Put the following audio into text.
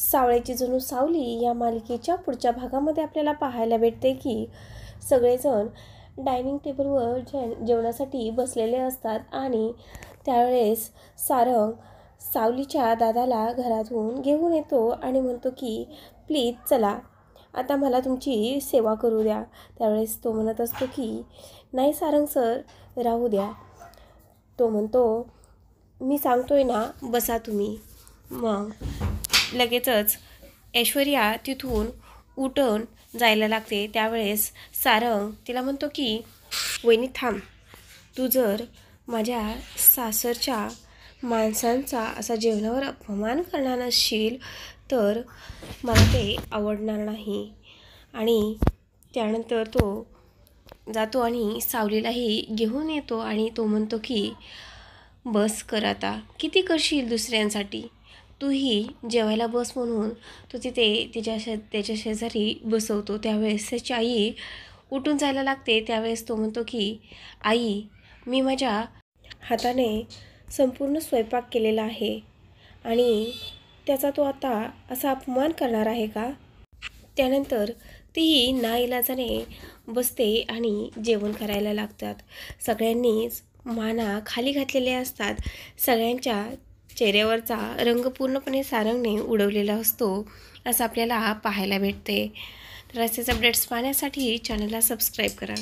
सावळ्याची जणू सावली या मालिकेच्या पुढच्या भागामध्ये आपल्याला पाहायला भेटते की सगळेजण डायनिंग टेबलवर जेवणासाठी बसलेले असतात आणि त्यावेळेस सारंग सावलीच्या दादाला घरातून घेऊन येतो आणि म्हणतो की प्लीज चला, आता मला तुमची सेवा करू द्या. त्यावेळेस तो म्हणत असतो की नाही सारंग सर, राहू द्या. तो म्हणतो मी सांगतोय ना, बसा तुम्ही. मग लगेचच ऐश्वर्या तिथून उठून जायला लागते. त्यावेळेस सारंग तिला म्हणतो की वहिनी थांब, तू जर माझ्या सासरच्या माणसांचा असा जेवणावर अपमान करणार नसशील तर मला ते आवडणार नाही. आणि त्यानंतर तो जातो आणि सावलीलाही घेऊन येतो आणि तो म्हणतो की बस कर आता, किती करशील दुसऱ्यांसाठी. तूही जेवायला बस म्हणून तो तिथे त्याच्या शेजारी बसवतो. त्यावेळेस त्याची आई उठून जायला लागते. त्यावेळेस तो म्हणतो की आई, मी माझ्या हाताने संपूर्ण स्वयंपाक केलेला आहे आणि त्याचा तो आता असा अपमान करणार आहे का. त्यानंतर तीही नाईलाजाने बसते आणि जेवण करायला लागतात. सगळ्यांनीच माना खाली घातलेले असतात. सगळ्यांच्या चेहऱ्यावरचा रंग पूर्णपणे सारंगने उडवलेला असतो असं आपल्याला पाहायला भेटते. तर असेच अपडेट्स पाहण्यासाठी चॅनलला सबस्क्राईब करा.